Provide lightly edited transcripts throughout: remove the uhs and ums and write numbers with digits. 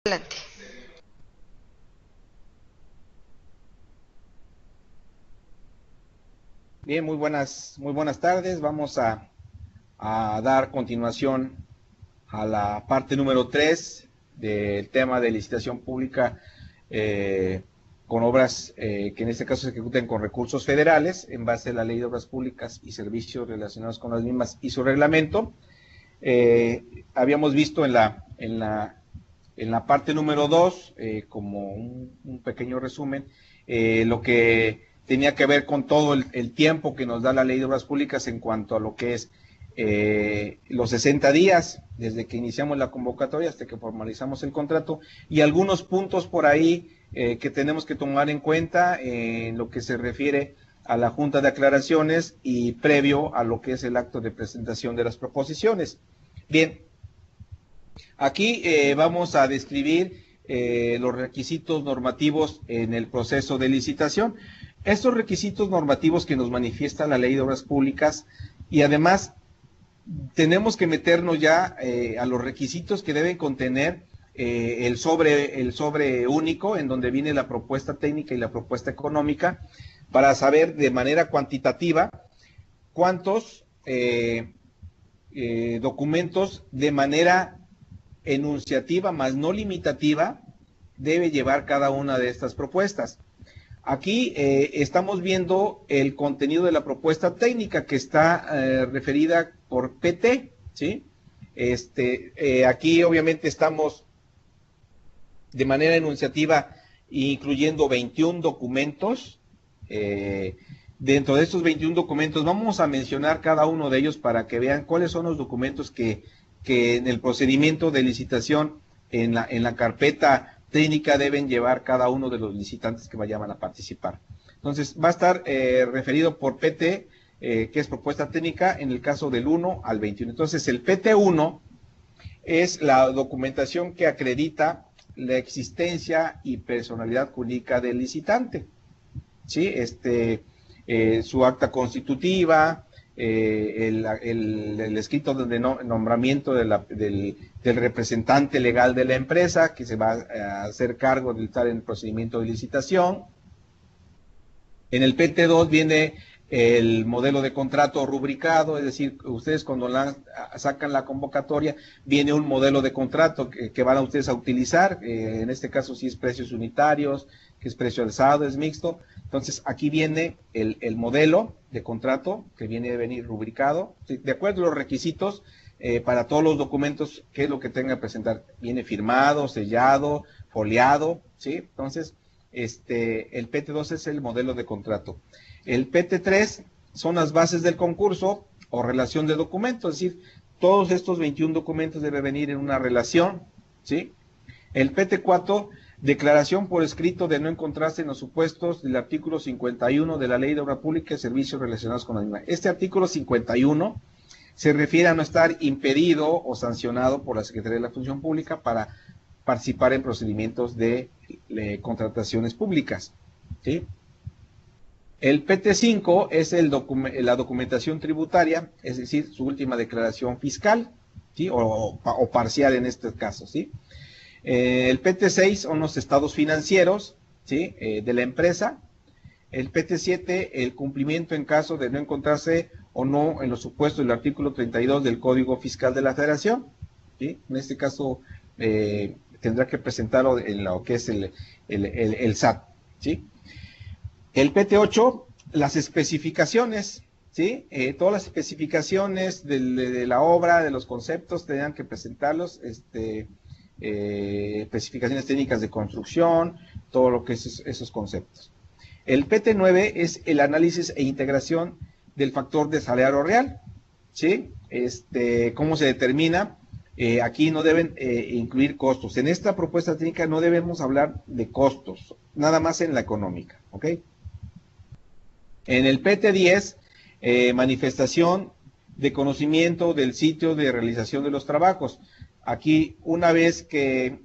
Adelante. Bien, muy buenas tardes. Vamos a dar continuación a la parte número 3 del tema de licitación pública con obras que en este caso se ejecuten con recursos federales en base a la Ley de Obras Públicas y Servicios relacionados con las mismas y su reglamento. Habíamos visto en la parte número 2, como un pequeño resumen, lo que tenía que ver con todo el tiempo que nos da la Ley de Obras Públicas en cuanto a lo que es los 60 días, desde que iniciamos la convocatoria hasta que formalizamos el contrato, y algunos puntos por ahí que tenemos que tomar en cuenta en lo que se refiere a la Junta de Aclaraciones y previo a lo que es el acto de presentación de las proposiciones. Bien, aquí vamos a describir los requisitos normativos en el proceso de licitación. Estos requisitos normativos que nos manifiesta la Ley de Obras Públicas, y además tenemos que meternos ya a los requisitos que deben contener el sobre único en donde viene la propuesta técnica y la propuesta económica, para saber de manera cuantitativa cuántos documentos de manera enunciativa más no limitativa debe llevar cada una de estas propuestas. Aquí estamos viendo el contenido de la propuesta técnica que está referida por PT, ¿sí? Aquí obviamente estamos de manera enunciativa incluyendo 21 documentos. Dentro de estos 21 documentos vamos a mencionar cada uno de ellos para que vean cuáles son los documentos que en el procedimiento de licitación en la carpeta técnica deben llevar cada uno de los licitantes que vayan a participar. Entonces va a estar referido por PT, que es propuesta técnica, en el caso del 1 al 21. Entonces el PT1 es la documentación que acredita la existencia y personalidad jurídica del licitante, ¿sí? Su acta constitutiva, el escrito de nombramiento del representante legal de la empresa que se va a hacer cargo de estar en el procedimiento de licitación. En el PT2 viene el modelo de contrato rubricado, es decir, ustedes cuando sacan la convocatoria, viene un modelo de contrato que van a ustedes a utilizar, en este caso si es precios unitarios, que es precio alzado, es mixto. Entonces aquí viene el modelo de contrato que viene a venir rubricado, de acuerdo a los requisitos para todos los documentos, qué es lo que tenga que presentar. Viene firmado, sellado, foliado, ¿sí? Entonces, el PT2 es el modelo de contrato. El PT3 son las bases del concurso o relación de documentos, es decir, todos estos 21 documentos deben venir en una relación, ¿sí? El PT4, declaración por escrito de no encontrarse en los supuestos del artículo 51 de la Ley de Obra Pública y Servicios relacionados con la misma. Este artículo 51 se refiere a no estar impedido o sancionado por la Secretaría de la Función Pública para participar en procedimientos de contrataciones públicas, ¿sí? El PT5 es la documentación tributaria, es decir, su última declaración fiscal, ¿sí? o parcial en este caso, ¿sí? El PT6 son los estados financieros, ¿sí? De la empresa. El PT7, el cumplimiento en caso de no encontrarse o no en los supuestos del artículo 32 del Código Fiscal de la Federación, ¿sí? En este caso tendrá que presentarlo en lo que es el SAT, ¿sí? El PT8, las especificaciones, ¿sí? Todas las especificaciones de la obra, de los conceptos, tendrán que presentarlos, especificaciones técnicas de construcción, todo lo que es esos conceptos. El PT9 es el análisis e integración del factor de salario real, ¿sí? ¿Cómo se determina? Aquí no deben incluir costos. En esta propuesta técnica no debemos hablar de costos, nada más en la económica, ¿ok? En el PT10, manifestación de conocimiento del sitio de realización de los trabajos. Aquí, una vez que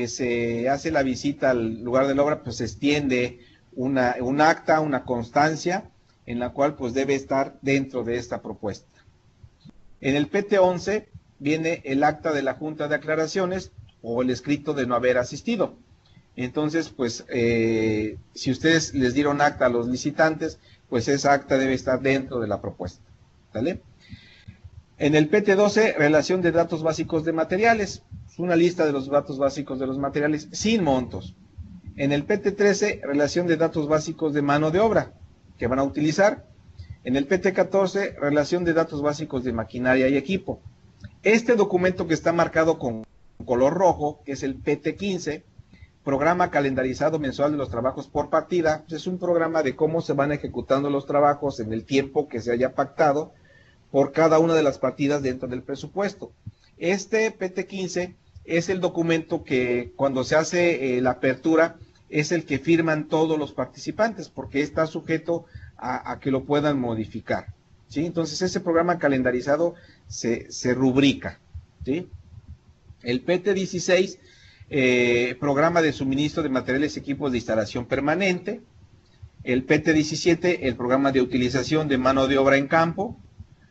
se hace la visita al lugar de la obra, pues se extiende un acta, una constancia, en la cual pues debe estar dentro de esta propuesta. En el PT11 viene el acta de la Junta de Aclaraciones, o el escrito de no haber asistido. Entonces, pues, si ustedes les dieron acta a los licitantes, pues esa acta debe estar dentro de la propuesta, ¿vale? En el PT12, relación de datos básicos de materiales, es una lista de los datos básicos de los materiales sin montos. En el PT13, relación de datos básicos de mano de obra que van a utilizar. En el PT14, relación de datos básicos de maquinaria y equipo. Este documento que está marcado con color rojo, que es el PT15, programa calendarizado mensual de los trabajos por partida, pues es un programa de cómo se van ejecutando los trabajos en el tiempo que se haya pactado por cada una de las partidas dentro del presupuesto. Este PT15 es el documento que cuando se hace la apertura es el que firman todos los participantes, porque está sujeto a que lo puedan modificar, ¿sí? Entonces ese programa calendarizado se rubrica, ¿sí? El PT16, programa de suministro de materiales y equipos de instalación permanente. El PT17, el programa de utilización de mano de obra en campo.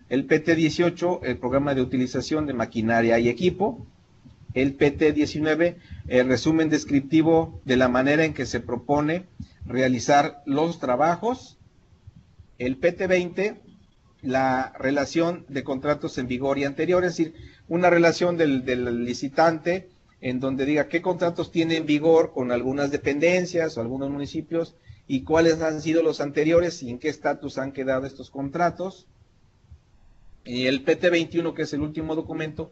El PT18, el programa de utilización de maquinaria y equipo. El PT19, el resumen descriptivo de la manera en que se propone realizar los trabajos. El PT20, la relación de contratos en vigor y anterior, es decir, una relación del licitante en donde diga qué contratos tiene en vigor con algunas dependencias o algunos municipios y cuáles han sido los anteriores y en qué estatus han quedado estos contratos. Y el PT21, que es el último documento,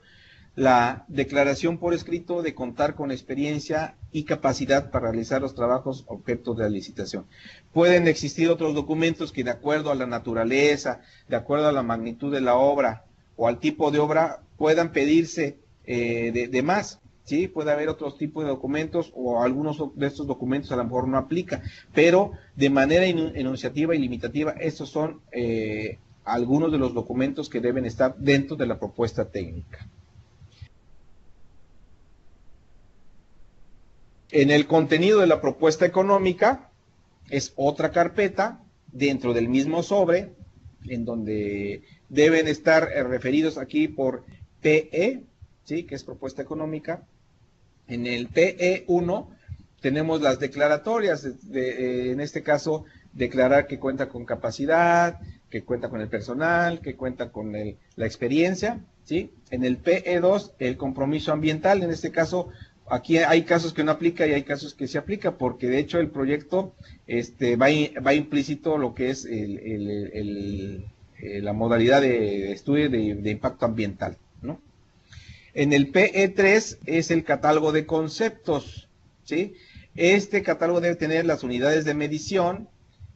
la declaración por escrito de contar con experiencia y capacidad para realizar los trabajos objeto de la licitación. Pueden existir otros documentos que de acuerdo a la naturaleza, de acuerdo a la magnitud de la obra o al tipo de obra, puedan pedirse de más, ¿sí? Puede haber otros tipos de documentos o algunos de estos documentos a lo mejor no aplica, pero de manera enunciativa y limitativa, estos son algunos de los documentos que deben estar dentro de la propuesta técnica. En el contenido de la propuesta económica es otra carpeta dentro del mismo sobre, en donde deben estar referidos aquí por PE, ¿sí? Que es propuesta económica. En el PE1 tenemos las declaratorias, en este caso, declarar que cuenta con capacidad, que cuenta con el personal, que cuenta con la experiencia, ¿sí? En el PE2, el compromiso ambiental, en este caso, aquí hay casos que no aplica y hay casos que sí aplica, porque de hecho el proyecto va implícito lo que es la modalidad de estudio de impacto ambiental, ¿no? En el PE3 es el catálogo de conceptos, ¿sí? Este catálogo debe tener las unidades de medición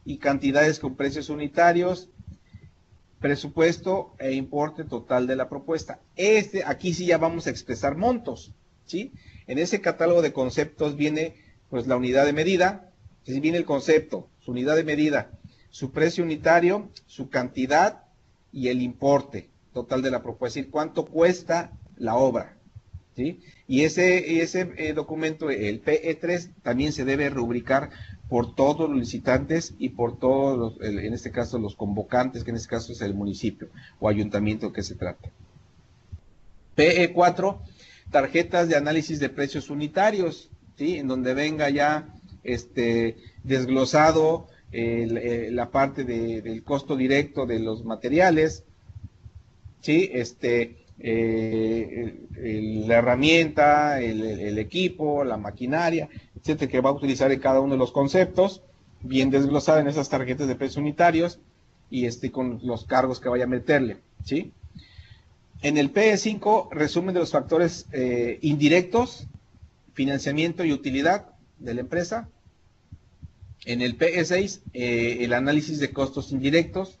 y cantidades con precios unitarios, presupuesto e importe total de la propuesta. Aquí sí ya vamos a expresar montos, ¿sí? En ese catálogo de conceptos viene pues la unidad de medida, ¿sí? Viene el concepto, su unidad de medida, su precio unitario, su cantidad y el importe total de la propuesta, es decir, cuánto cuesta la obra, ¿sí? Y ese documento, el PE3, también se debe rubricar por todos los licitantes y por todos, en este caso, los convocantes, que en este caso es el municipio o ayuntamiento que se trata. PE4, tarjetas de análisis de precios unitarios, ¿sí? En donde venga ya desglosado la parte del costo directo de los materiales, ¿sí? La herramienta, el equipo, la maquinaria, etcétera, que va a utilizar en cada uno de los conceptos, bien desglosada en esas tarjetas de precios unitarios y con los cargos que vaya a meterle, ¿sí? En el PE5, resumen de los factores indirectos, financiamiento y utilidad de la empresa. En el PE6, el análisis de costos indirectos.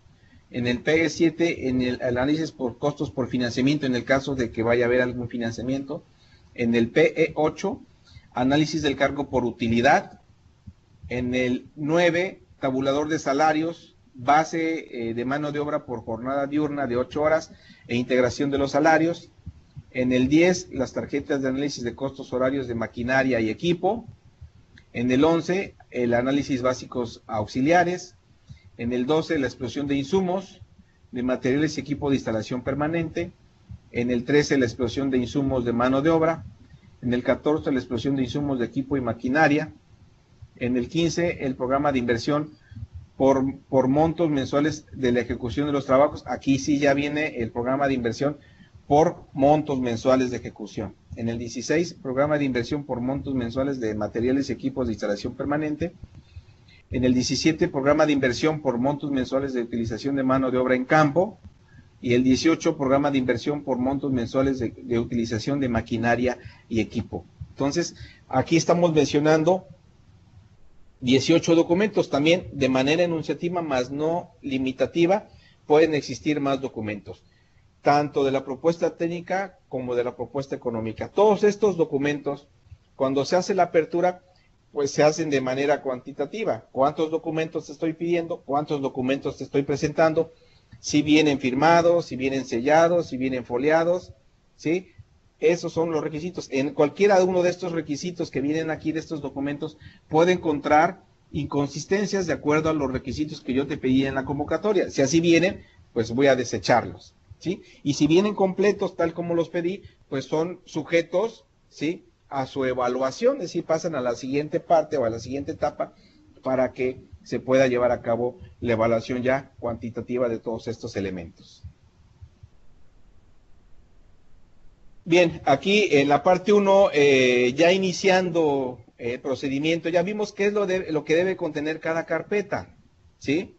En el PE7, en el análisis por costos por financiamiento, en el caso de que vaya a haber algún financiamiento. En el PE8, análisis del cargo por utilidad. En el 9, tabulador de salarios, base de mano de obra por jornada diurna de 8 horas e integración de los salarios. En el 10, las tarjetas de análisis de costos horarios de maquinaria y equipo. En el 11, el análisis básicos auxiliares. En el 12, la explosión de insumos, de materiales y equipo de instalación permanente. En el 13, la explosión de insumos de mano de obra. En el 14, la exposición de insumos de equipo y maquinaria. En el 15, el programa de inversión por montos mensuales de la ejecución de los trabajos. Aquí sí ya viene el programa de inversión por montos mensuales de ejecución. En el 16, programa de inversión por montos mensuales de materiales y equipos de instalación permanente. En el 17, programa de inversión por montos mensuales de utilización de mano de obra en campo. Y el 18, programa de inversión por montos mensuales de utilización de maquinaria y equipo. Entonces, aquí estamos mencionando 18 documentos. También de manera enunciativa, más no limitativa, pueden existir más documentos, tanto de la propuesta técnica como de la propuesta económica. Todos estos documentos, cuando se hace la apertura, pues se hacen de manera cuantitativa. ¿Cuántos documentos te estoy pidiendo? ¿Cuántos documentos te estoy presentando? Si vienen firmados, si vienen sellados, si vienen foliados, ¿sí? Esos son los requisitos. En cualquiera de uno de estos requisitos que vienen aquí de estos documentos, puede encontrar inconsistencias de acuerdo a los requisitos que yo te pedí en la convocatoria. Si así vienen, pues voy a desecharlos, ¿sí? Y si vienen completos tal como los pedí, pues son sujetos, ¿sí?, a su evaluación, es decir, pasan a la siguiente parte o a la siguiente etapa para que se pueda llevar a cabo la evaluación ya cuantitativa de todos estos elementos. Bien, aquí en la parte 1, ya iniciando el procedimiento, ya vimos qué es lo que debe contener cada carpeta, ¿sí?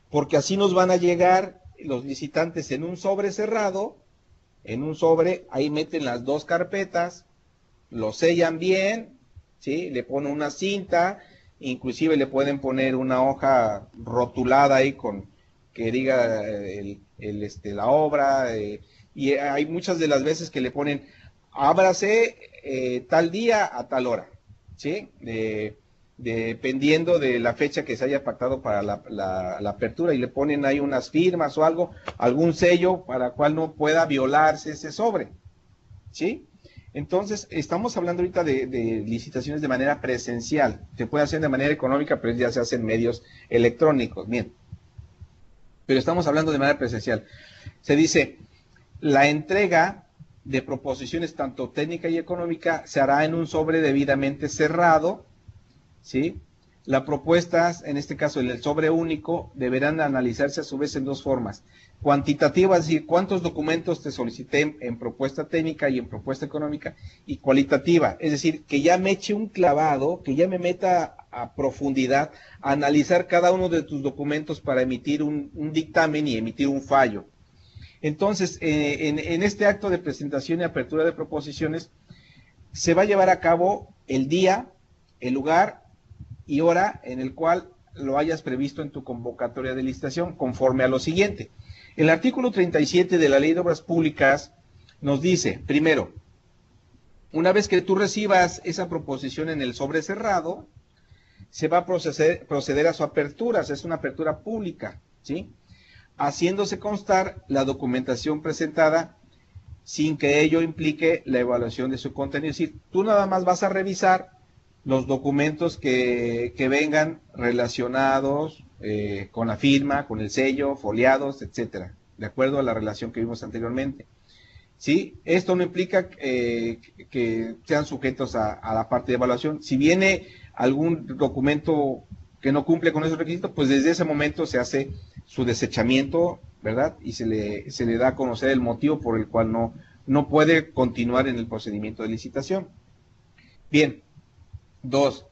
Porque así nos van a llegar los licitantes en un sobre cerrado, en un sobre, ahí meten las dos carpetas, lo sellan bien, ¿sí? Le ponen una cinta, inclusive le pueden poner una hoja rotulada ahí con que diga la obra, y hay muchas de las veces que le ponen ábrase tal día a tal hora, ¿sí? Dependiendo de la fecha que se haya pactado para la apertura, y le ponen ahí unas firmas o algo, algún sello para cual no pueda violarse ese sobre, ¿sí? Entonces, estamos hablando ahorita de licitaciones de manera presencial. Se puede hacer de manera económica, pero ya se hacen medios electrónicos, bien. Pero estamos hablando de manera presencial. Se dice, la entrega de proposiciones tanto técnica y económica se hará en un sobre debidamente cerrado, ¿sí? Las propuestas, en este caso en el sobre único, deberán analizarse a su vez en dos formas. Cuantitativa, es decir, cuántos documentos te solicité en propuesta técnica y en propuesta económica, y cualitativa, es decir, que ya me eche un clavado, que ya me meta a profundidad, a analizar cada uno de tus documentos para emitir un dictamen y emitir un fallo. Entonces, en este acto de presentación y apertura de proposiciones, se va a llevar a cabo el día, el lugar y hora en el cual lo hayas previsto en tu convocatoria de licitación, conforme a lo siguiente. El artículo 37 de la Ley de Obras Públicas nos dice, primero, una vez que tú recibas esa proposición en el sobre cerrado, se va a proceder a su apertura, es una apertura pública, ¿sí? Haciéndose constar la documentación presentada sin que ello implique la evaluación de su contenido. Es decir, tú nada más vas a revisar los documentos que vengan relacionados con la firma, con el sello, foliados, etcétera, de acuerdo a la relación que vimos anteriormente. ¿Sí? Esto no implica que sean sujetos a la parte de evaluación. Si viene algún documento que no cumple con esos requisitos, pues desde ese momento se hace su desechamiento, ¿verdad? Y se le da a conocer el motivo por el cual no puede continuar en el procedimiento de licitación. Bien. 2.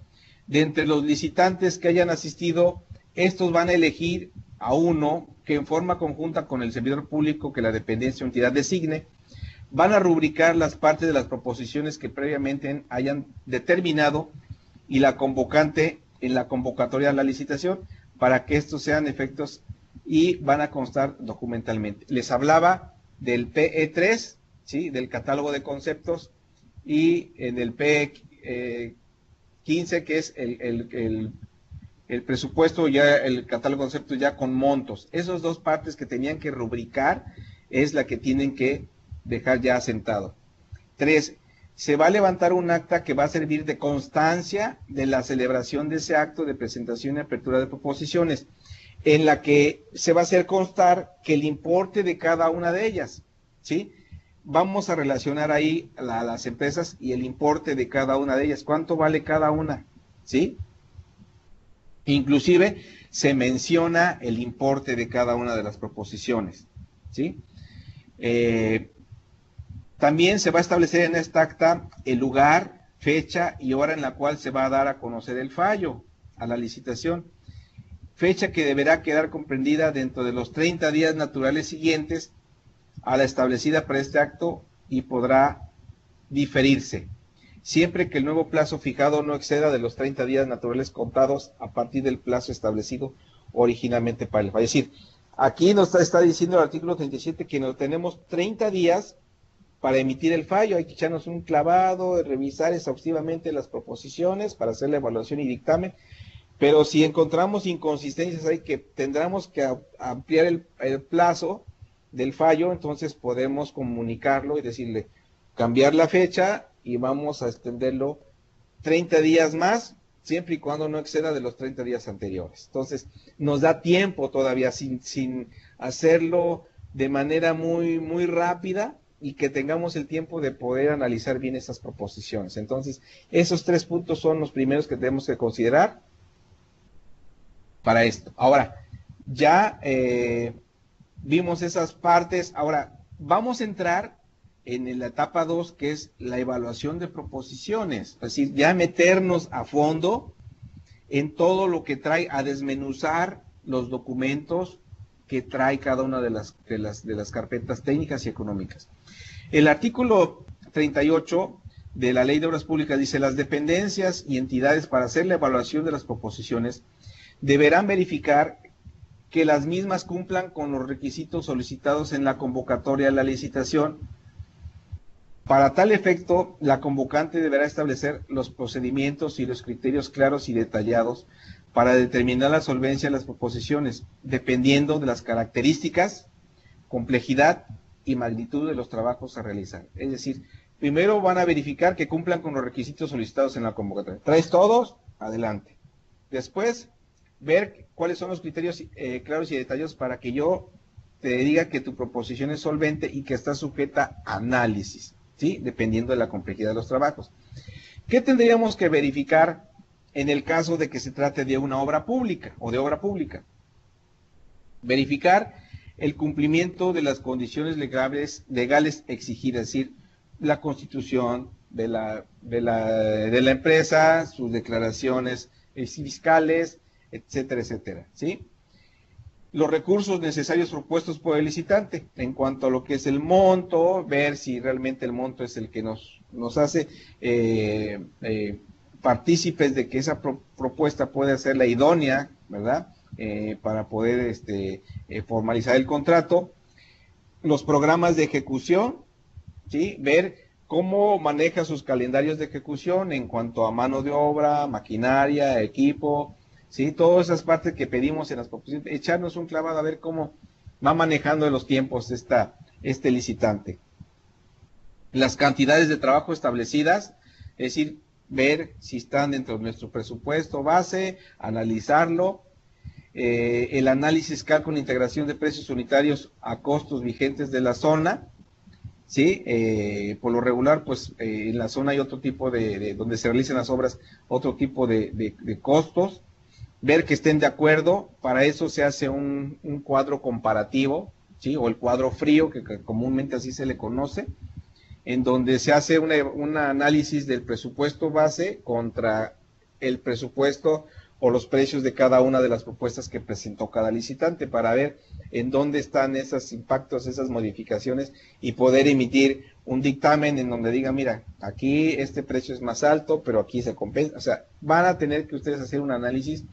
De entre los licitantes que hayan asistido, estos van a elegir a uno que en forma conjunta con el servidor público que la dependencia o entidad designe, van a rubricar las partes de las proposiciones que previamente hayan determinado y la convocante en la convocatoria de la licitación para que estos sean efectos y van a constar documentalmente. Les hablaba del PE3, ¿sí? Del catálogo de conceptos, y en el PE 15, que es el presupuesto, ya el catálogo de conceptos ya con montos. Esas dos partes que tenían que rubricar es la que tienen que dejar ya asentado. 3. Se va a levantar un acta que va a servir de constancia de la celebración de ese acto de presentación y apertura de proposiciones, en la que se va a hacer constar que el importe de cada una de ellas, ¿sí? vamos a relacionar ahí las empresas y el importe de cada una de ellas. ¿Cuánto vale cada una? ¿Sí? Inclusive se menciona el importe de cada una de las proposiciones. ¿Sí? También se va a establecer en esta acta el lugar, fecha y hora en la cual se va a dar a conocer el fallo a la licitación. Fecha que deberá quedar comprendida dentro de los 30 días naturales siguientes a la establecida para este acto y podrá diferirse, siempre que el nuevo plazo fijado no exceda de los 30 días naturales contados a partir del plazo establecido originalmente para el fallo. Es decir, aquí nos está diciendo el artículo 37 que nos tenemos 30 días para emitir el fallo. Hay que echarnos un clavado, revisar exhaustivamente las proposiciones para hacer la evaluación y dictamen, pero si encontramos inconsistencias ahí que tendremos que ampliar el plazo del fallo, entonces podemos comunicarlo y decirle, cambiar la fecha y vamos a extenderlo 30 días más, siempre y cuando no exceda de los 30 días anteriores. Entonces, nos da tiempo todavía sin hacerlo de manera muy rápida y que tengamos el tiempo de poder analizar bien esas proposiciones. Entonces, esos 3 puntos son los primeros que tenemos que considerar para esto. Ahora, ya vimos esas partes. Ahora, vamos a entrar en la etapa 2, que es la evaluación de proposiciones. Es decir, ya meternos a fondo en todo lo que trae, a desmenuzar los documentos que trae cada una de las carpetas técnicas y económicas. El artículo 38 de la Ley de Obras Públicas dice: las dependencias y entidades para hacer la evaluación de las proposiciones deberán verificar que las mismas cumplan con los requisitos solicitados en la convocatoria de la licitación. Para tal efecto, la convocante deberá establecer los procedimientos y los criterios claros y detallados para determinar la solvencia de las proposiciones, dependiendo de las características, complejidad y magnitud de los trabajos a realizar. Es decir, primero van a verificar que cumplan con los requisitos solicitados en la convocatoria. ¿Traes todos? Adelante. Después, ver cuáles son los criterios claros y detallados para que yo te diga que tu proposición es solvente y que está sujeta a análisis, ¿sí? Dependiendo de la complejidad de los trabajos. ¿Qué tendríamos que verificar en el caso de que se trate de una obra pública o de obra pública? Verificar el cumplimiento de las condiciones legales exigidas, es decir, la constitución de la empresa, sus declaraciones fiscales, etcétera, etcétera, ¿sí? Los recursos necesarios propuestos por el licitante, en cuanto a lo que es el monto, ver si realmente el monto es el que nos hace partícipes de que esa propuesta puede ser la idónea, ¿verdad? Para poder formalizar el contrato. Los programas de ejecución, ¿sí? Ver cómo maneja sus calendarios de ejecución en cuanto a mano de obra, maquinaria, equipo, ¿sí? Todas esas partes que pedimos en las proposiciones, echarnos un clavado a ver cómo va manejando los tiempos este licitante. Las cantidades de trabajo establecidas, es decir, ver si están dentro de nuestro presupuesto base, analizarlo. El análisis, cálculo e integración de precios unitarios a costos vigentes de la zona, ¿sí? Por lo regular, pues en la zona hay otro tipo donde se realizan las obras, otro tipo de costos. Ver que estén de acuerdo, para eso se hace un cuadro comparativo, ¿sí? O el cuadro frío, que comúnmente así se le conoce, en donde se hace un análisis del presupuesto base contra el presupuesto o los precios de cada una de las propuestas que presentó cada licitante, para ver en dónde están esos impactos, esas modificaciones, y poder emitir un dictamen en donde diga, mira, aquí este precio es más alto, pero aquí se compensa. O sea, van a tener que ustedes hacer un análisis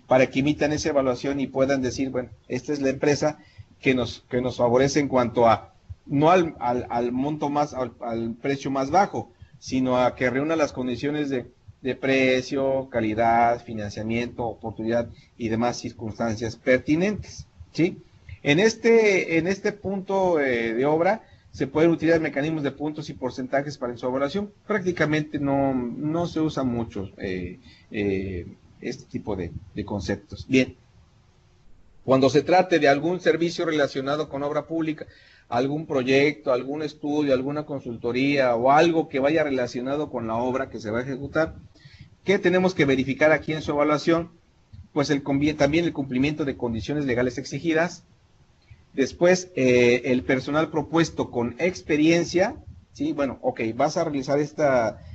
para que emitan esa evaluación y puedan decir, bueno, esta es la empresa que nos favorece en cuanto a, no al monto más, al precio más bajo, sino a que reúna las condiciones de precio, calidad, financiamiento, oportunidad y demás circunstancias pertinentes, ¿sí? En este punto de obra se pueden utilizar mecanismos de puntos y porcentajes para su evaluación. Prácticamente no se usa mucho este tipo de conceptos. Bien, cuando se trate de algún servicio relacionado con obra pública, algún proyecto, algún estudio, alguna consultoría o algo que vaya relacionado con la obra que se va a ejecutar, ¿qué tenemos que verificar aquí en su evaluación? Pues también el cumplimiento de condiciones legales exigidas. Después, el personal propuesto con experiencia, ¿sí? Bueno, ok, vas a realizar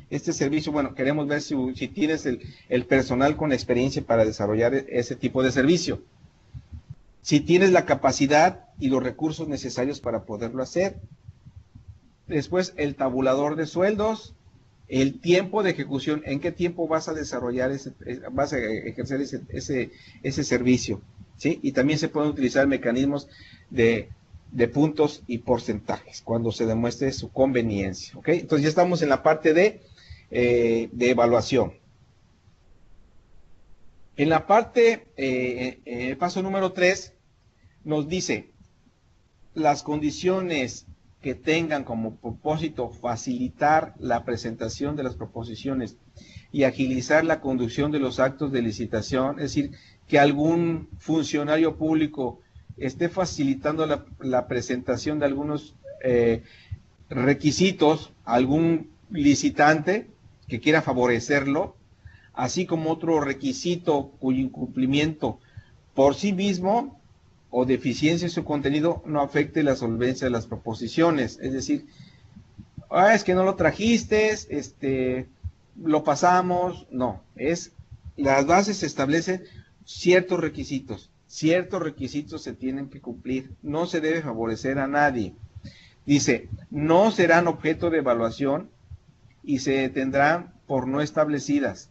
este servicio, bueno, queremos ver si tienes el personal con experiencia para desarrollar ese tipo de servicio. Si tienes la capacidad y los recursos necesarios para poderlo hacer. Después, el tabulador de sueldos, el tiempo de ejecución, en qué tiempo vas a desarrollar vas a ejercer ese servicio, ¿sí? Y también se pueden utilizar mecanismos de puntos y porcentajes cuando se demuestre su conveniencia, ¿ok? Entonces ya estamos en la parte de evaluación. En la parte, paso número 3, nos dice las condiciones que tengan como propósito facilitar la presentación de las proposiciones y agilizar la conducción de los actos de licitación, es decir, que algún funcionario público esté facilitando la presentación de algunos requisitos a algún licitante que quiera favorecerlo, así como otro requisito cuyo incumplimiento por sí mismo o deficiencia en su contenido no afecte la solvencia de las proposiciones. Es decir, es que no lo trajiste, lo pasamos. No, las bases establecen ciertos requisitos se tienen que cumplir, no se debe favorecer a nadie. Dice, no serán objeto de evaluación y se detendrán por no establecidas.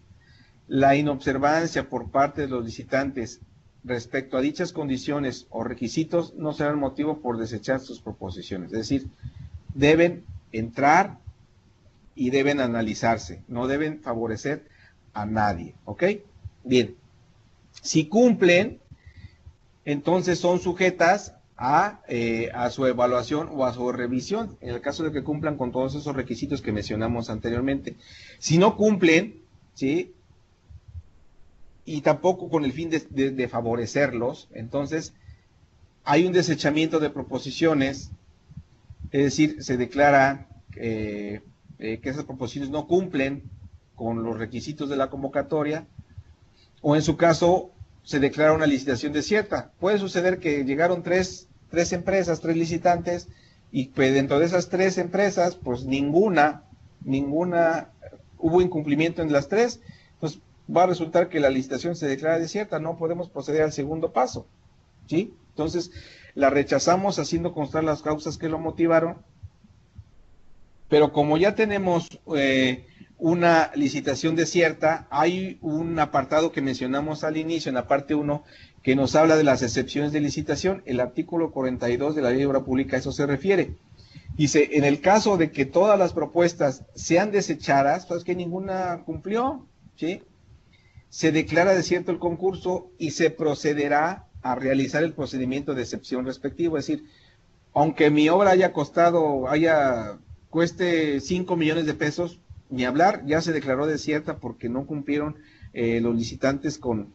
La inobservancia por parte de los licitantes respecto a dichas condiciones o requisitos no serán motivo por desechar sus proposiciones. Es decir, deben entrar y deben analizarse, no deben favorecer a nadie, ¿ok? Bien, si cumplen, entonces son sujetas a su evaluación o a su revisión, en el caso de que cumplan con todos esos requisitos que mencionamos anteriormente. Si no cumplen, ¿sí?, y tampoco con el fin de favorecerlos, entonces hay un desechamiento de proposiciones, es decir, se declara que esas proposiciones no cumplen con los requisitos de la convocatoria, o en su caso se declara una licitación desierta. Puede suceder que llegaron tres empresas, 3 licitantes, y pues dentro de esas 3 empresas, pues ninguna hubo incumplimiento en las 3, pues va a resultar que la licitación se declara desierta, no podemos proceder al segundo paso, ¿sí? Entonces, la rechazamos haciendo constar las causas que lo motivaron, pero como ya tenemos una licitación desierta, hay un apartado que mencionamos al inicio, en la parte 1, que nos habla de las excepciones de licitación. El artículo 42 de la Ley de Obra Pública a eso se refiere. Dice, en el caso de que todas las propuestas sean desechadas, pues que ninguna cumplió, ¿sí?, se declara desierto el concurso y se procederá a realizar el procedimiento de excepción respectivo. Es decir, aunque mi obra cueste 5 millones de pesos, ni hablar, ya se declaró desierta porque no cumplieron los licitantes con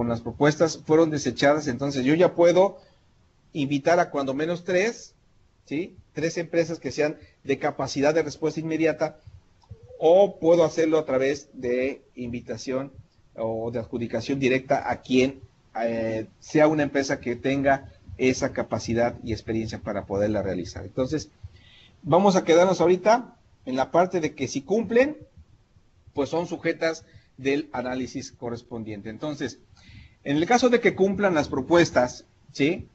las propuestas, fueron desechadas. Entonces yo ya puedo invitar a cuando menos 3, ¿sí?, 3 empresas que sean de capacidad de respuesta inmediata, o puedo hacerlo a través de invitación o de adjudicación directa a quien sea una empresa que tenga esa capacidad y experiencia para poderla realizar. Entonces, vamos a quedarnos ahorita en la parte de que si cumplen, pues son sujetas del análisis correspondiente. Entonces, en el caso de que cumplan las propuestas, ¿sí?,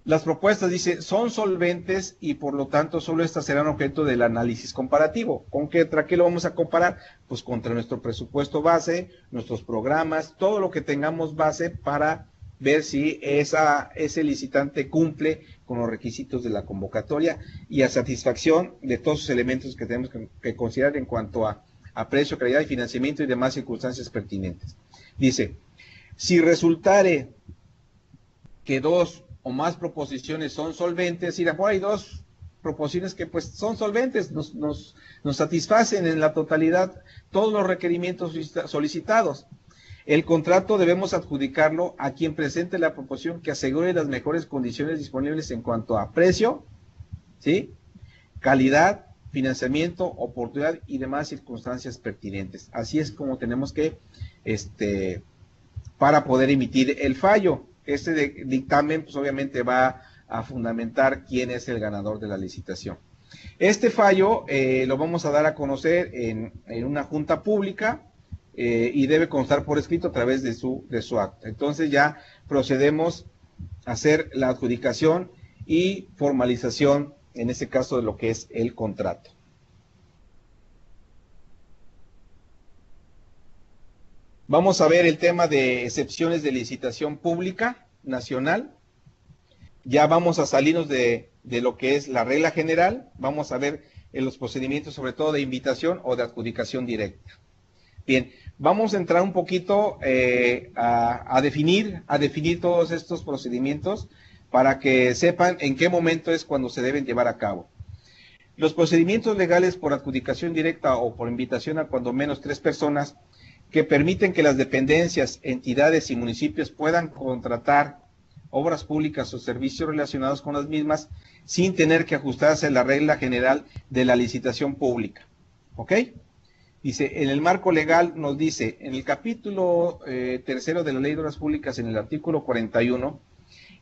las propuestas, dice, son solventes y por lo tanto solo estas serán objeto del análisis comparativo. ¿Contra qué lo vamos a comparar? Pues contra nuestro presupuesto base, nuestros programas, todo lo que tengamos base para ver si ese licitante cumple con los requisitos de la convocatoria y a satisfacción de todos los elementos que tenemos que considerar en cuanto a precio, calidad y financiamiento y demás circunstancias pertinentes. Dice, si resultare que 2 o más proposiciones son solventes, es decir, hay 2 proposiciones que pues son solventes, nos satisfacen en la totalidad todos los requerimientos solicitados. El contrato debemos adjudicarlo a quien presente la proposición que asegure las mejores condiciones disponibles en cuanto a precio, ¿sí? Calidad, financiamiento, oportunidad y demás circunstancias pertinentes. Así es como tenemos que, para poder emitir el fallo. Este dictamen, pues obviamente va a fundamentar quién es el ganador de la licitación. Este fallo lo vamos a dar a conocer en una junta pública y debe constar por escrito a través de su acta. Entonces ya procedemos a hacer la adjudicación y formalización, en este caso, de lo que es el contrato. Vamos a ver el tema de excepciones de licitación pública nacional. Ya vamos a salirnos de lo que es la regla general. Vamos a ver en los procedimientos, sobre todo de invitación o de adjudicación directa. Bien, vamos a entrar un poquito a definir todos estos procedimientos para que sepan en qué momento es cuando se deben llevar a cabo. Los procedimientos legales por adjudicación directa o por invitación a cuando menos 3 personas que permiten que las dependencias, entidades y municipios puedan contratar obras públicas o servicios relacionados con las mismas sin tener que ajustarse a la regla general de la licitación pública. ¿Ok? Dice, en el marco legal nos dice, en el capítulo 3 de la Ley de Obras Públicas, en el artículo 41,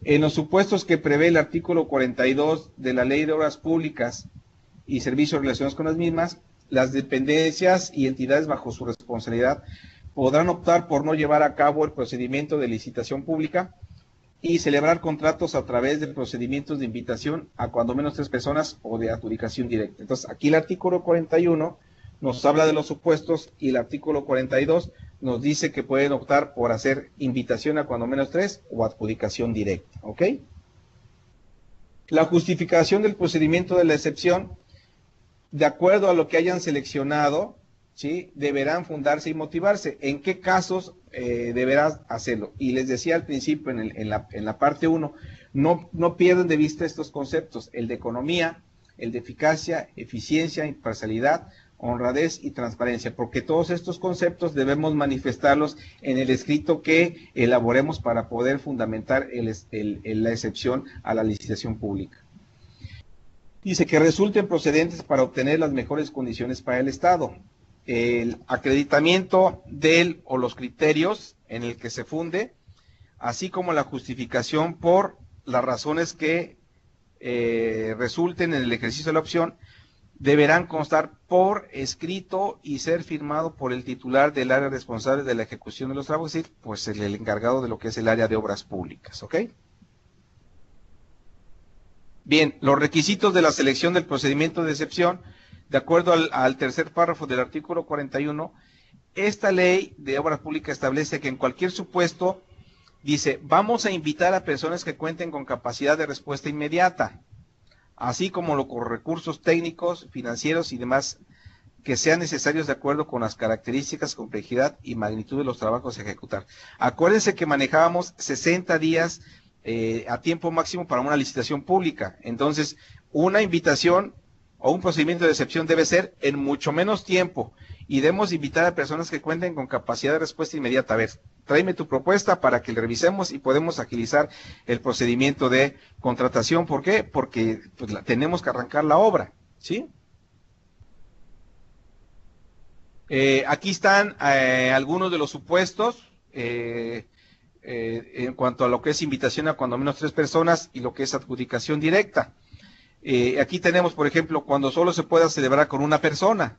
en los supuestos que prevé el artículo 42 de la Ley de Obras Públicas y servicios relacionados con las mismas, las dependencias y entidades bajo su responsabilidad podrán optar por no llevar a cabo el procedimiento de licitación pública y celebrar contratos a través de procedimientos de invitación a cuando menos 3 personas o de adjudicación directa. Entonces, aquí el artículo 41 nos habla de los supuestos y el artículo 42 nos dice que pueden optar por hacer invitación a cuando menos 3 o adjudicación directa. ¿Ok? La justificación del procedimiento de la excepción, de acuerdo a lo que hayan seleccionado, ¿sí?, deberán fundarse y motivarse. ¿En qué casos deberás hacerlo? Y les decía al principio, en la parte 1, no pierdan de vista estos conceptos: el de economía, el de eficacia, eficiencia, imparcialidad, honradez y transparencia, porque todos estos conceptos debemos manifestarlos en el escrito que elaboremos para poder fundamentar la excepción a la licitación pública. Dice que resulten procedentes para obtener las mejores condiciones para el Estado. El acreditamiento del o los criterios en el que se funde, así como la justificación por las razones que resulten en el ejercicio de la opción, deberán constar por escrito y ser firmado por el titular del área responsable de la ejecución de los trabajos, es decir, pues el encargado de lo que es el área de obras públicas. ¿Ok? Bien, los requisitos de la selección del procedimiento de excepción, de acuerdo al tercer párrafo del artículo 41, esta ley de obras públicas establece que en cualquier supuesto, dice, vamos a invitar a personas que cuenten con capacidad de respuesta inmediata, así como los recursos técnicos, financieros y demás que sean necesarios de acuerdo con las características, complejidad y magnitud de los trabajos a ejecutar. Acuérdense que manejábamos 60 días a tiempo máximo para una licitación pública. Entonces, una invitación o un procedimiento de excepción debe ser en mucho menos tiempo y debemos invitar a personas que cuenten con capacidad de respuesta inmediata. A ver, tráeme tu propuesta para que le revisemos y podemos agilizar el procedimiento de contratación. ¿Por qué? Porque pues, tenemos que arrancar la obra, ¿sí? Aquí están algunos de los supuestos en cuanto a lo que es invitación a cuando menos 3 personas y lo que es adjudicación directa. Aquí tenemos, por ejemplo, cuando solo se pueda celebrar con una persona.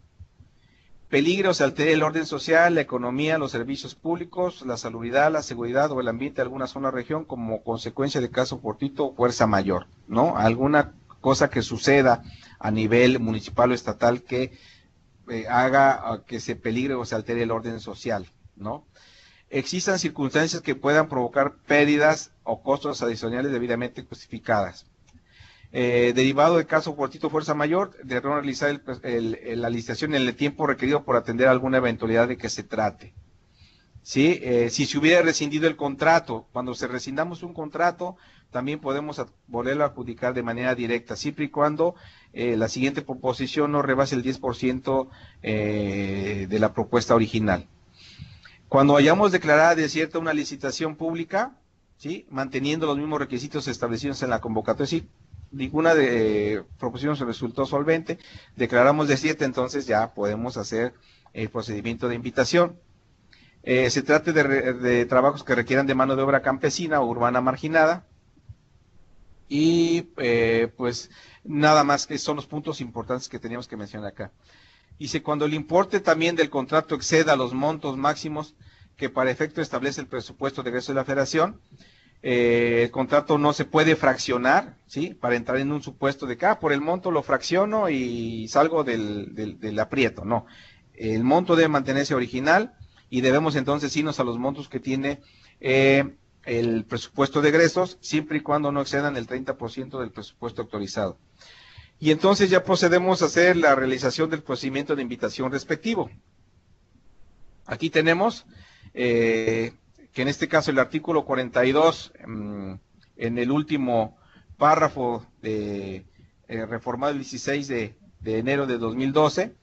Peligro, se altere el orden social, la economía, los servicios públicos, la salubridad, la seguridad o el ambiente de alguna zona o región como consecuencia de caso fortuito o fuerza mayor, ¿no? Alguna cosa que suceda a nivel municipal o estatal que haga que se peligre o se altere el orden social, ¿no? Existan circunstancias que puedan provocar pérdidas o costos adicionales debidamente justificadas. Derivado del caso fortuito fuerza mayor, deberán realizar la licitación en el tiempo requerido por atender alguna eventualidad de que se trate. ¿Sí? Si se hubiera rescindido el contrato, cuando se rescindamos un contrato, también podemos volverlo a adjudicar de manera directa, siempre y cuando la siguiente proposición no rebase el 10% de la propuesta original. Cuando hayamos declarado desierta una licitación pública, ¿sí?, manteniendo los mismos requisitos establecidos en la convocatoria, es decir, ninguna de proposición se resultó solvente, declaramos desierta, entonces ya podemos hacer el procedimiento de invitación. Se trata de trabajos que requieran de mano de obra campesina o urbana marginada, y pues nada más, que son los puntos importantes que teníamos que mencionar acá. Dice, cuando el importe también del contrato exceda los montos máximos que para efecto establece el presupuesto de egreso de la Federación, el contrato no se puede fraccionar, ¿sí? Para entrar en un supuesto de que, por el monto lo fracciono y salgo del aprieto. No, el monto debe mantenerse original y debemos entonces irnos a los montos que tiene el presupuesto de egresos, siempre y cuando no excedan el 30% del presupuesto autorizado. Y entonces ya procedemos a hacer la realización del procedimiento de invitación respectivo. Aquí tenemos que en este caso el artículo 42, en el último párrafo reformado el 16 de enero de 2012,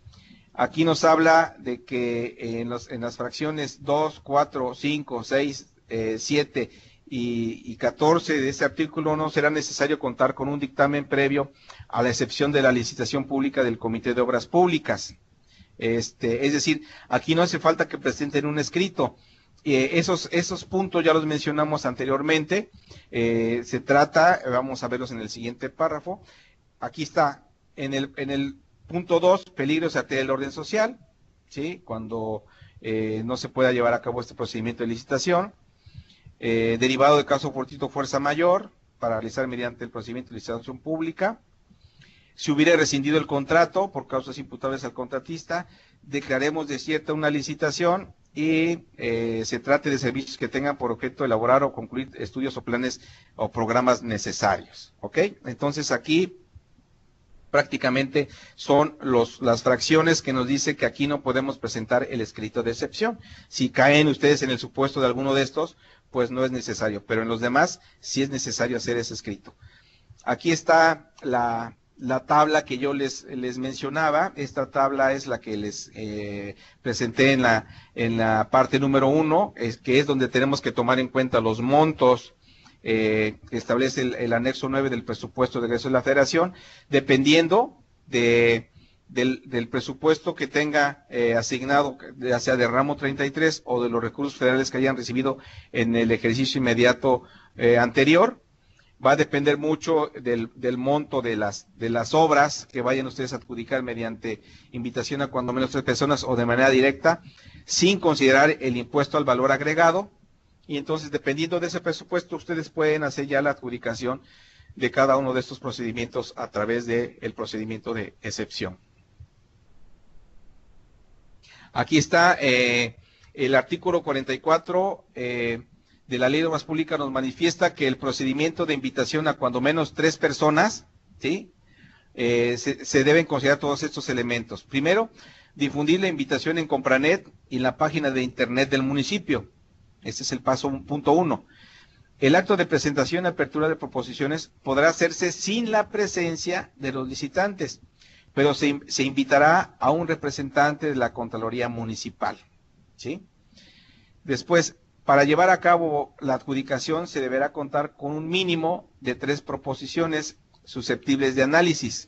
aquí nos habla de que en las fracciones 2, 4, 5, 6, 7 y 14 de este artículo no será necesario contar con un dictamen previo a la excepción de la licitación pública del Comité de Obras Públicas. Es decir, aquí no hace falta que presenten un escrito. Esos puntos ya los mencionamos anteriormente. Se trata, vamos a verlos en el siguiente párrafo. Aquí está, en el punto 2, peligros ante el orden social, ¿sí? Cuando no se pueda llevar a cabo este procedimiento de licitación. Derivado de caso fortuito fuerza mayor, para realizar mediante el procedimiento de licitación pública. Si hubiera rescindido el contrato por causas imputables al contratista, declaremos desierta una licitación y se trate de servicios que tengan por objeto elaborar o concluir estudios o planes o programas necesarios. ¿Ok? Entonces aquí prácticamente son las fracciones que nos dice que aquí no podemos presentar el escrito de excepción. Si caen ustedes en el supuesto de alguno de estos, pues no es necesario, pero en los demás sí es necesario hacer ese escrito. Aquí está la tabla que yo les mencionaba. Esta tabla es la que les presenté en la parte número 1, que es donde tenemos que tomar en cuenta los montos que establece el anexo 9 del presupuesto de egreso de la Federación, dependiendo del presupuesto que tenga asignado, ya sea de ramo 33 o de los recursos federales que hayan recibido en el ejercicio inmediato anterior. Va a depender mucho del monto de las obras que vayan ustedes a adjudicar mediante invitación a cuando menos 3 personas o de manera directa, sin considerar el impuesto al valor agregado. Y entonces, dependiendo de ese presupuesto, ustedes pueden hacer ya la adjudicación de cada uno de estos procedimientos a través del procedimiento de excepción. Aquí está el artículo 44 de la Ley de Obras Públicas, nos manifiesta que el procedimiento de invitación a cuando menos 3 personas, ¿sí? Se deben considerar todos estos elementos. Primero, difundir la invitación en Compranet y en la página de internet del municipio. Este es el punto 1. El acto de presentación y apertura de proposiciones podrá hacerse sin la presencia de los licitantes, pero se invitará a un representante de la Contraloría Municipal, ¿sí? Después, para llevar a cabo la adjudicación se deberá contar con un mínimo de 3 proposiciones susceptibles de análisis,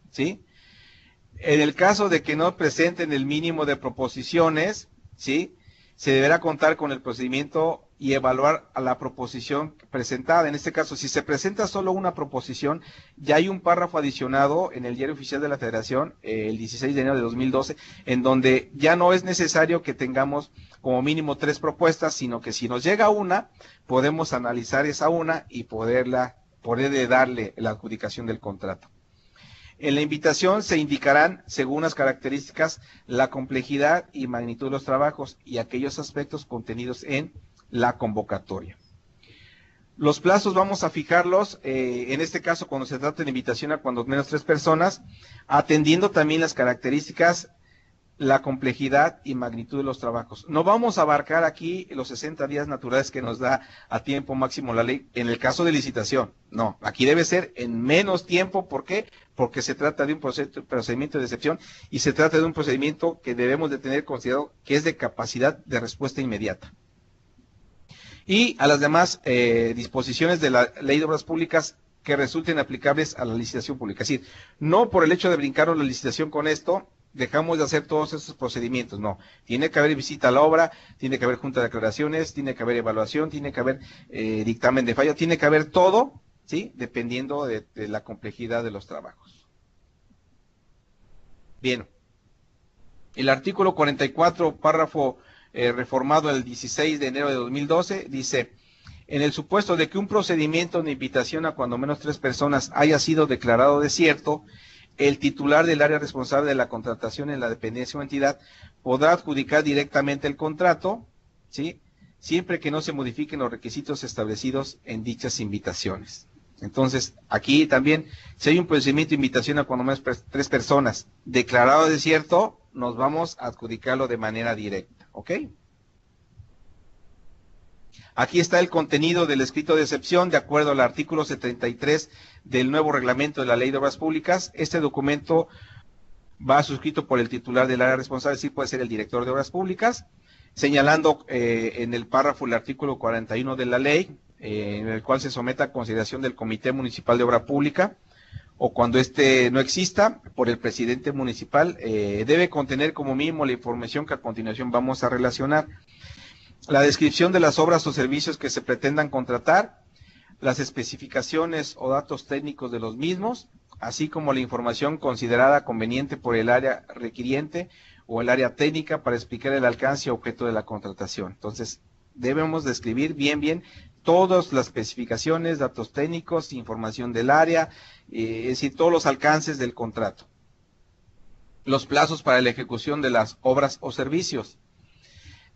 ¿sí? En el caso de que no presenten el mínimo de proposiciones, ¿sí?, se deberá contar con el procedimiento y evaluar a la proposición presentada. En este caso, si se presenta solo una proposición, ya hay un párrafo adicionado en el Diario Oficial de la Federación, el 16 de enero de 2012, en donde ya no es necesario que tengamos como mínimo 3 propuestas, sino que si nos llega una, podemos analizar esa una y poder darle la adjudicación del contrato. En la invitación se indicarán, según las características, la complejidad y magnitud de los trabajos y aquellos aspectos contenidos en la convocatoria. Los plazos vamos a fijarlos, en este caso cuando se trata de invitación a cuando menos 3 personas, atendiendo también las características, la complejidad y magnitud de los trabajos. No vamos a abarcar aquí los 60 días naturales que nos da a tiempo máximo la ley en el caso de licitación. No, aquí debe ser en menos tiempo. ¿Por qué? Porque se trata de un procedimiento de excepción y se trata de un procedimiento que debemos de tener considerado que es de capacidad de respuesta inmediata. Y a las demás disposiciones de la Ley de Obras Públicas que resulten aplicables a la licitación pública. Es decir, no por el hecho de brincarnos la licitación con esto, dejamos de hacer todos esos procedimientos, no. Tiene que haber visita a la obra, tiene que haber junta de aclaraciones, tiene que haber evaluación, tiene que haber dictamen de fallo, tiene que haber todo, ¿sí? Dependiendo de la complejidad de los trabajos. Bien. El artículo 44, párrafo reformado el 16 de enero de 2012, dice: en el supuesto de que un procedimiento de invitación a cuando menos 3 personas haya sido declarado desierto, el titular del área responsable de la contratación en la dependencia o entidad podrá adjudicar directamente el contrato, ¿sí? Siempre que no se modifiquen los requisitos establecidos en dichas invitaciones. Entonces, aquí también, si hay un procedimiento de invitación a cuando menos 3 personas declarado desierto, nos vamos a adjudicarlo de manera directa, ¿ok? Aquí está el contenido del escrito de excepción de acuerdo al artículo 73 del nuevo reglamento de la Ley de Obras Públicas. Este documento va suscrito por el titular del área responsable, sí puede ser el director de Obras Públicas, señalando en el párrafo el artículo 41 de la ley, en el cual se somete a consideración del Comité Municipal de Obra Pública, o cuando éste no exista, por el presidente municipal, debe contener como mínimo la información que a continuación vamos a relacionar: la descripción de las obras o servicios que se pretendan contratar, las especificaciones o datos técnicos de los mismos, así como la información considerada conveniente por el área requiriente o el área técnica para explicar el alcance y objeto de la contratación. Entonces, debemos describir bien todas las especificaciones, datos técnicos, información del área, es decir, todos los alcances del contrato. Los plazos para la ejecución de las obras o servicios.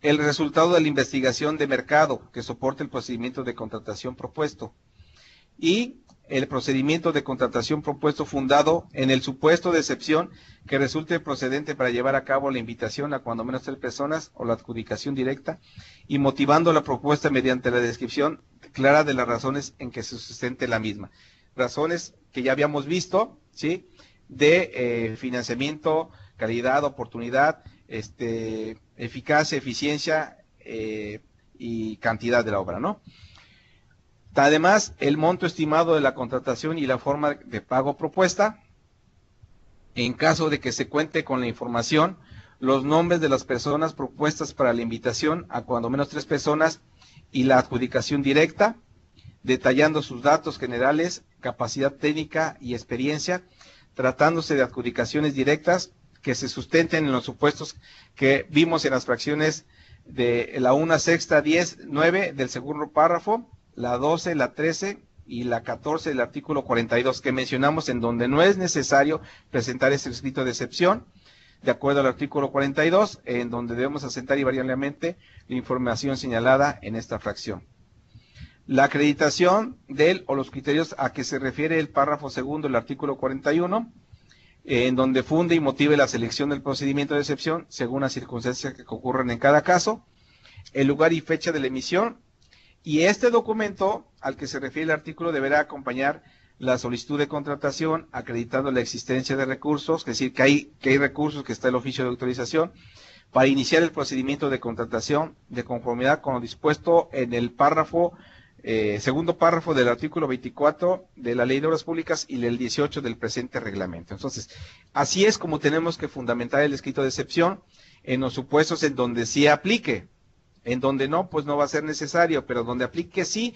El resultado de la investigación de mercado que soporte el procedimiento de contratación propuesto. Y el procedimiento de contratación propuesto fundado en el supuesto de excepción que resulte procedente para llevar a cabo la invitación a cuando menos 3 personas o la adjudicación directa, y motivando la propuesta mediante la descripción clara de las razones en que se sustente la misma. Razones que ya habíamos visto, ¿sí? De financiamiento, calidad, oportunidad, eficacia, eficiencia y cantidad de la obra, ¿no? Además, el monto estimado de la contratación y la forma de pago propuesta, en caso de que se cuente con la información, los nombres de las personas propuestas para la invitación a cuando menos 3 personas y la adjudicación directa, detallando sus datos generales, capacidad técnica y experiencia, tratándose de adjudicaciones directas que se sustenten en los supuestos que vimos en las fracciones de la 1/6, 10, 9 del segundo párrafo, la 12, la 13 y la 14 del artículo 42 que mencionamos, en donde no es necesario presentar este escrito de excepción, de acuerdo al artículo 42, en donde debemos asentar invariablemente la información señalada en esta fracción. La acreditación del o los criterios a que se refiere el párrafo segundo del artículo 41, en donde funde y motive la selección del procedimiento de excepción según las circunstancias que ocurren en cada caso, el lugar y fecha de la emisión, y este documento al que se refiere el artículo deberá acompañar la solicitud de contratación, acreditando la existencia de recursos, es decir, que hay recursos, que está el oficio de autorización, para iniciar el procedimiento de contratación de conformidad con lo dispuesto en el párrafo segundo párrafo del artículo 24 de la Ley de Obras Públicas y del 18 del presente reglamento. Entonces, así es como tenemos que fundamentar el escrito de excepción en los supuestos en donde sí aplique. En donde no, pues no va a ser necesario, pero donde aplique sí.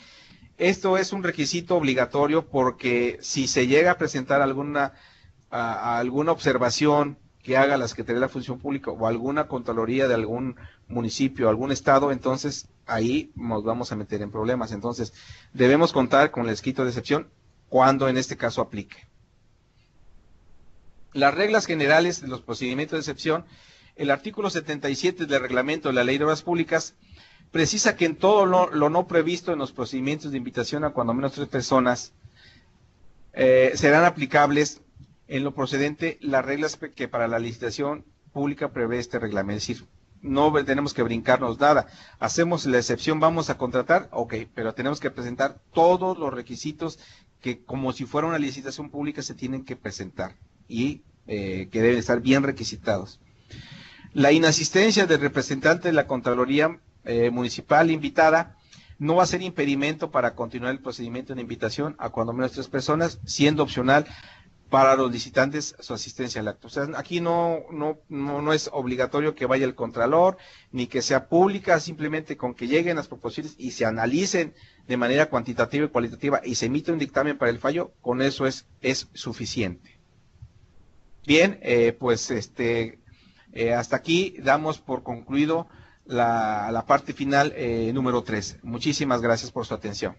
Esto es un requisito obligatorio, porque si se llega a presentar alguna observación que haga la Secretaría de la Función Pública o alguna contraloría de algún municipio, algún estado, entonces ahí nos vamos a meter en problemas. Entonces debemos contar con el escrito de excepción cuando en este caso aplique. Las reglas generales de los procedimientos de excepción. El artículo 77 del reglamento de la Ley de Obras Públicas precisa que en todo lo no previsto en los procedimientos de invitación a cuando menos 3 personas serán aplicables en lo procedente las reglas que para la licitación pública prevé este reglamento. Es decir, no tenemos que brincarnos nada. Hacemos la excepción, vamos a contratar, ok, pero tenemos que presentar todos los requisitos que, como si fuera una licitación pública, se tienen que presentar y que deben estar bien requisitados. La inasistencia del representante de la Contraloría Municipal invitada no va a ser impedimento para continuar el procedimiento de invitación a cuando menos 3 personas, siendo opcional para los licitantes su asistencia al acto. O sea, aquí no es obligatorio que vaya el contralor, ni que sea pública, simplemente con que lleguen las proposiciones y se analicen de manera cuantitativa y cualitativa y se emite un dictamen para el fallo, con eso es suficiente. Bien, pues hasta aquí damos por concluido la parte final número 3. Muchísimas gracias por su atención.